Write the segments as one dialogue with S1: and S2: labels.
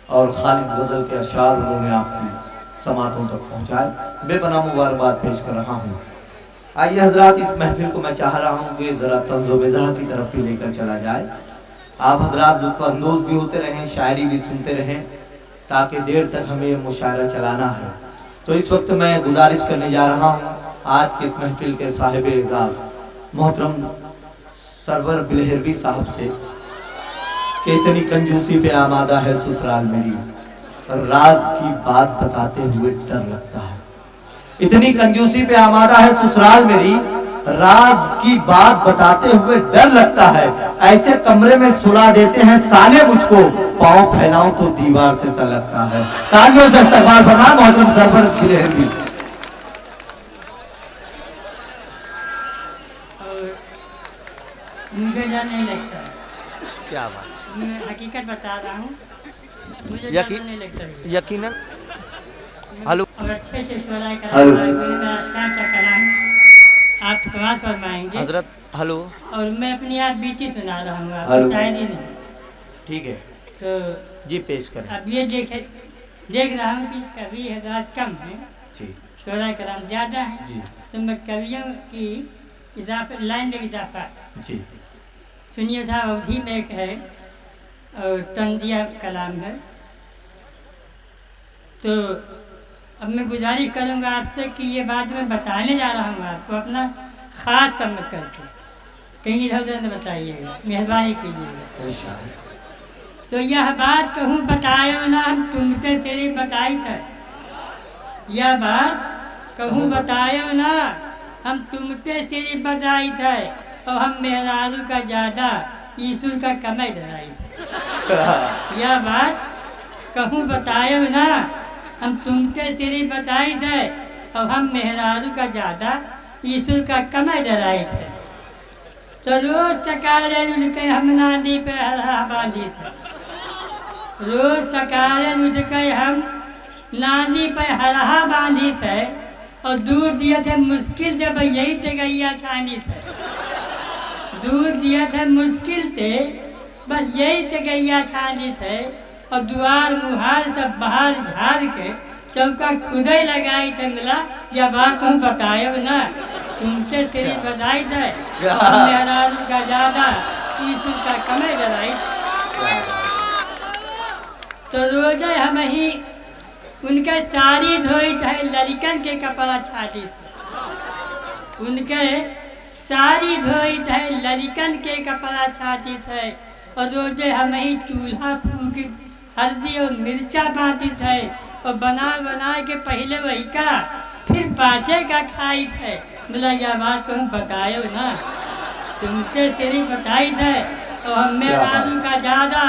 S1: और खालिस गज़ल के अशार उन्होंने आपकी समातों तक पहुँचाए। बेपनाह मुबारकबाद पेश कर रहा हूँ। आइए हजरात, इस महफिल को मैं चाह रहा हूँ कि ज़रा तंज़ो मिज़ाह की तरफ भी लेकर चला जाए। आप हजरात लुत्फ़ अंदोज़ भी होते रहें, शायरी भी सुनते रहें, ताकि देर तक हमें ये मुशायरा चलाना है। तो इस वक्त मैं गुजारिश करने जा रहा हूँ आज के इस महफिल के साहिब एज़ाज़ मोहतरम सरवर बिलहरवी साहब से कि इतनी कंजूसी पे आमादा है ससुराल मेरी, राज की बात बताते हुए डर लगता है। इतनी कंजूसी पे आमादा है ससुराल मेरी, राज की बात बताते हुए डर लगता है। ऐसे कमरे में सुला देते हैं साले मुझको, पाँव फैलाऊं तो दीवार से सा लगता है। तालियों से इस्तकबाल फरमा मोहतरम सरवर बिलहरवी।
S2: मुझे डर नहीं लगता।
S3: क्या बात,
S2: मैं हकीकत बता रहा हूँ, मुझे डर नहीं लगता।
S3: यकीनन। हेलो,
S2: और अच्छे से सुराय कलाम, अच्छा क्या कलाम आप समाज फरमाएंगे
S3: हजरत। हेलो,
S2: और मैं अपनी याद बीती सुना रहा हूँ, आपकी शायरी नहीं।
S1: ठीक है,
S2: तो
S1: जी पेश करें।
S2: अब ये देख रहा हूँ कि कवि हजरात कम हैं, सुराय कलाम ज़्यादा हैं,
S1: जी
S2: तो मैं कवियों की इजाफा, लाइन में इजाफा
S1: जी
S2: सुनिए था। अवधि में एक है और तंजिया कलाम है। तो अब मैं गुजारिश करूँगा आपसे कि ये बात मैं बताने जा रहा हूँ आपको, अपना ख़ास समझ करके, कहीं इधर उधर न बताइएगा, मेहरबानी कीजिएगा। तो यह बात कहूँ बतायो ना, हम तुमसे तेरी बताई था। यह बात कहूँ बतायो ना, हम तुमसे तेरी बताई था, और हम मेहरारू का ज़्यादा ईसुर का कमाई डराई था। यह बात कहूँ बतायो ना, हम तुमसे तेरी बताई थे, और हम मेहरारू का ज़्यादा ईसुर का कमाई डराई थे। तो रोज़ तकारे उनके हम नादी पे हरा बांधी थे। रोज़ तकारे उनके हम नादी पे हरा बांधी थे, और दूध दिए थे मुश्किल जब यही ते गैया छानी थे। दूध दिए थे मुश्किल थे, बस यही ते गैया छानी थे, और दुआर मुहार तब बाहर झाड़ के चौका खुदे लगाई थे। मिला यह बात तुम बताए ना, तुमसे तेरी बधाई थे, और मेहरारू का ज़्यादा ईसु का कमे डराई। तो रोजे हम ही उनके साड़ी धोई थे, लड़कन के कपड़ा छाड़ी थे। उनके साड़ी धोई थे, लड़कन के कपड़ा छाती थे, और रोजे हम ही चूल्हा फूंक हल्दी और मिर्चा बांटी थे, और बना बना के पहले वही का फिर पाछे का खाई थे। बोला यह बात तुम बतायो ना, तुमसे तेरी बताई थे, और हम मेहरारू का ज़्यादा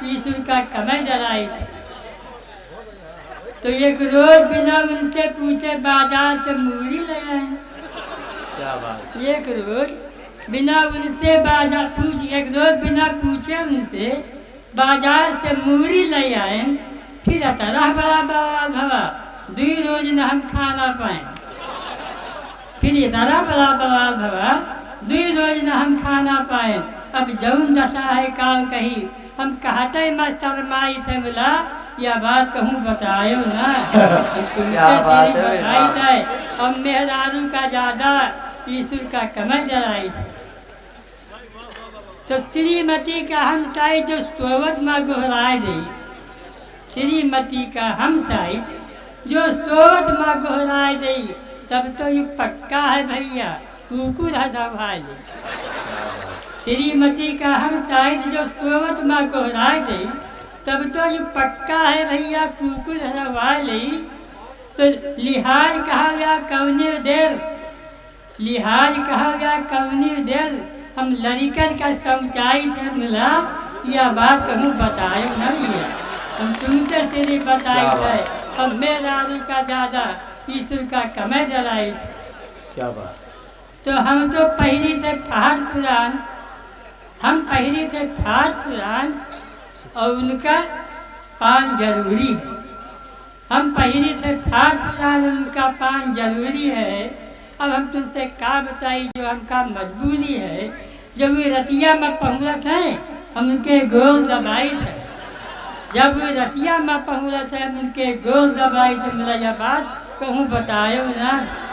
S2: ईसुर का कमर डराई थे। तो एक रोज बिना उनसे पूछे बाजार से मूली ले आए।
S1: क्या बात।
S2: एक रोज बिना उनसे एक रोज बिना पूछे उनसे बाजार से मूरी ले आए। फिर तरह बड़ा बवाल भवा, 2 रोज न हम खाना पाए। फिर ये तरह बड़ा बवाल भवा, 2 रोज न हम खाना पाए। अब जौन दशा है काल कही, हम कहते मत शर्माई थे। मिला यह बात कहूँ बतायो ना, तुमसे तेरी बताई थे, और मेहरारू का ज़्यादा ईसुर का कमर डराई थी। तो श्रीमती का हम साइड जो सोवत माँ गोहराए दी, श्रीमती का हम साइड जो सोवत माँ गोहराए दी, तब तो ये पक्का है भैया कुकुर है दवाई। श्रीमती का हम साइड जो सोवत माँ गोहराए दी, तब तो ये पक्का है भैया कुकुर है दवाई। तो लिहाज कहा गया कौनी देर, लिहाज कहा गया कौनी देर, हम लड़कन का समझाई थे। मिला यह बात कहूँ बतायो नहीं है, हम तुमसे तेरी बताई थे, और मेहरारू का ज़्यादा ईसुर का कमे जलाई थे।
S1: क्या बात।
S2: तो हम तो पहली थे फाट पुरान, हम पहली थे फाट पुरान, और उनका पान जरूरी है। हम पहली थे फाट पुरान, उनका पान जरूरी है। अब हम तुमसे क्या बताई जो हमका मजबूरी है। जब वे रतिया में पहुँचत हैं, हम उनके गोल दबाई थे। जब रतिया में पहुँचा थे उनके गोल दबाई थे मेरा यह बात कहूँ बतायो ना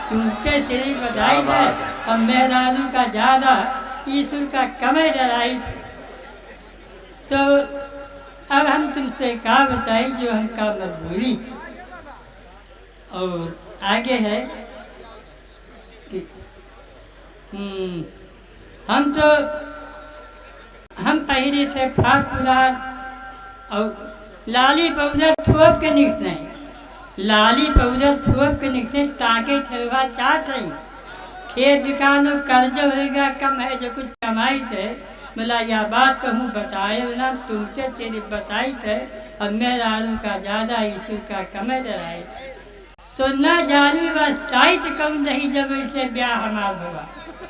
S2: तुमसे तेरी बधाई थे और मेहरानू का ज़्यादा ईश्वर का कमे डराई थे। तो अब हम तुमसे क्या बताई जो हमका मजबूरी। और आगे है कि हम पहले थे फाट पुरान और लाली पाउडर थोप के निकसे लाली पाउडर थोप के निकसे टाके थलवा चाट रही खेत दुकानों कर्ज होगा कम है जो कुछ कमाई थे बोला यह बात कहूँ बताए ना तुमसे तेरी बताई थे अब मेरा आलू का ज़्यादा ईश्वर का कमे डराई तो न जानी वह साहित्य कौन रही जब इसे ब्याह हमार भवा।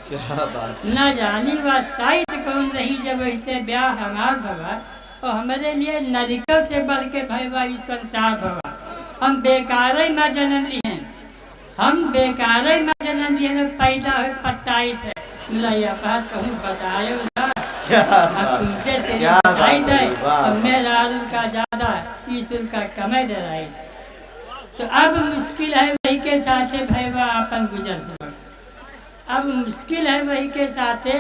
S1: क्या बात।
S2: न जानी वह साहित्य कौन रही जब इसे ब्याह हमार भवा और हमारे लिए नरिकों से बढ़ के भैया इस संसार भवा। हम बेकार ही न जन्म लिए हम बेकार ही न जन्म लिए पैदा हो पट्टाई थे बोला यह बात कहूँ बतायो ना तुमसे तेरी बताई थे और मेरा आलू का ज़्यादा ईश्वर का कमे डराई। तो अब मुश्किल है वही के साथे भैया आपन गुजर हुआ। अब मुश्किल है वही के साथे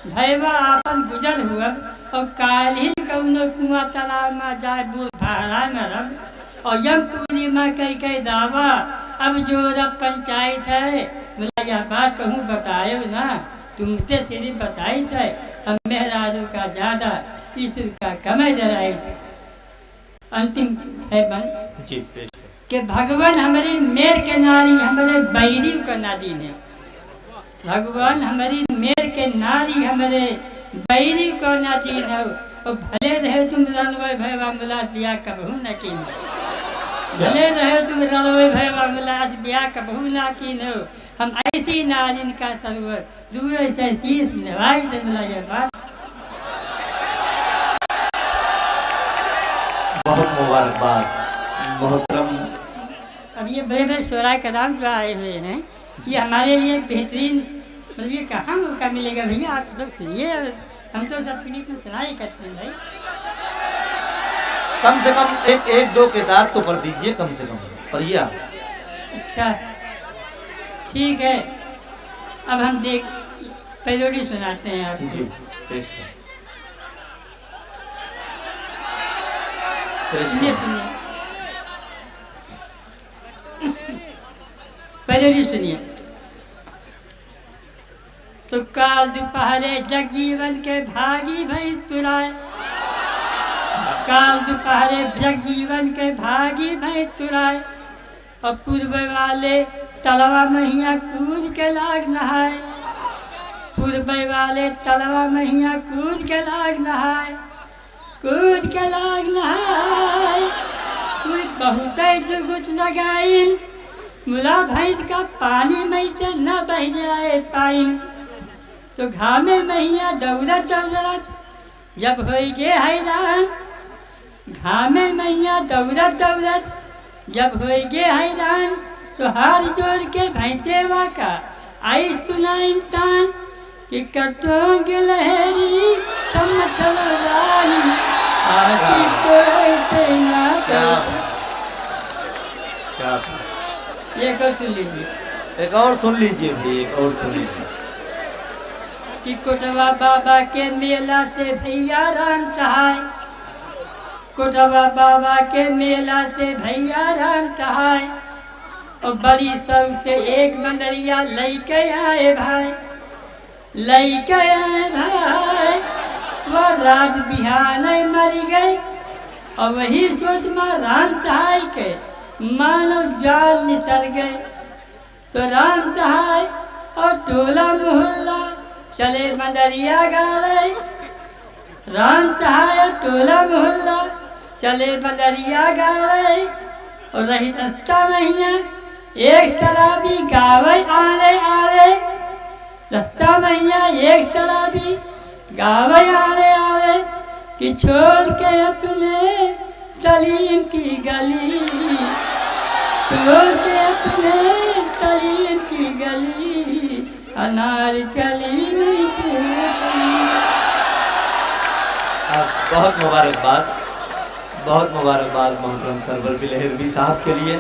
S2: भैया आपन गुजर हुआ और काली कौनो कुआं तालाब में जाए बूढ़ भाड़ा में रब और यम पूर्णिमा कई दावा अब जो रब पंचायत है बोला यह बात कहूँ बतायो ना तुमसे तेरी बताई थे अब मेहरारू का ज़्यादा ईश्वर का कमे डराई थे। अंतिम है बन
S1: जी
S2: कि भगवान हमारी मेर के नारी हमारे बैरी का नादीन है। भगवान हमारी मेर के नारी हमारे बैरी का नादीन है और भले रहे तुम रणवे भैया मुलाज ब्याह कबहू न कीन भले रहे तुम रणवे भैया मुलाज ब्याह कबहू न कीन हम ऐसी नारिन का सरवर दूर से शीश निभाई दे मिला ये बात।
S1: बहुत मुबारकबाद मोहतरम।
S2: अब ये बड़े बड़े शोराय कदम जो आए हुए हैं ये हमारे लिए बेहतरीन मतलब ये कहाँ मौका मिलेगा भैया आप लोग सुनिए हम तो सब संगीत में सुनाई करते हैं भाई।
S1: कम से कम एक दो किताब तो पढ़ दीजिए कम से कम पढ़िए आप।
S2: अच्छा ठीक है अब हम देख पेलोडी सुनाते हैं आपको।
S1: जी पेश कर
S2: सुनिए सुनिए पेलोडी सुनिए। तो काल दोपहरे जगजीवन के भागी भई तुराए काल दोपहरे जगजीवन के भागी भई तुराए और पूर्व वाले तलवा महिया कूद के लाग नहाए पूर्व वाले तलवा महिया कूद के लाग नहाए कूद के लाग नहाए कूद बहुत जुगुत लगाइन मुला भैंस का पानी में से न बह जाए पाइन तो घामे मैया दौड़त दौड़त जब हो गे हैरान घामे मैया दौड़त दौड़त जब हो गे हैरान तो हार जोड़ के भैंसेवा का आई सुना इंसान कि कटों के लहरी चमचल रानी आती तो ऐसे ना
S1: क्या
S2: ये को सुन लीजिए
S1: एक और सुन लीजिए भाई एक और सुन लीजिए।
S2: कि कोटवा बाबा के मेला से भैया राम सहाय कोटवा बाबा के मेला से भैया राम सहाय और बड़ी सब से एक बंदरिया लैके आए भाई लैके आए भाई वह रात बिहान मरी गए और वही सोच में राम सहाय के मानव जाल निसर गए तो राम सहाय और टोला मोहल्ला चले बंदरिया गाले राम सहाय और टोला मोहल्ला चले बंदरिया गाले और रही रास्ता मैया एक शराबी गावे आले आले रास्ता मैया एक शराबी गावे आले आले कि छोड़ के अपने सलीम की गली छोड़ के अपने सलीम की गली अनार चली नहीं
S1: बहुत मुबारकबाद बहुत मुबारकबाद मोहतरम सरवर बिलहरवी साहब के लिए।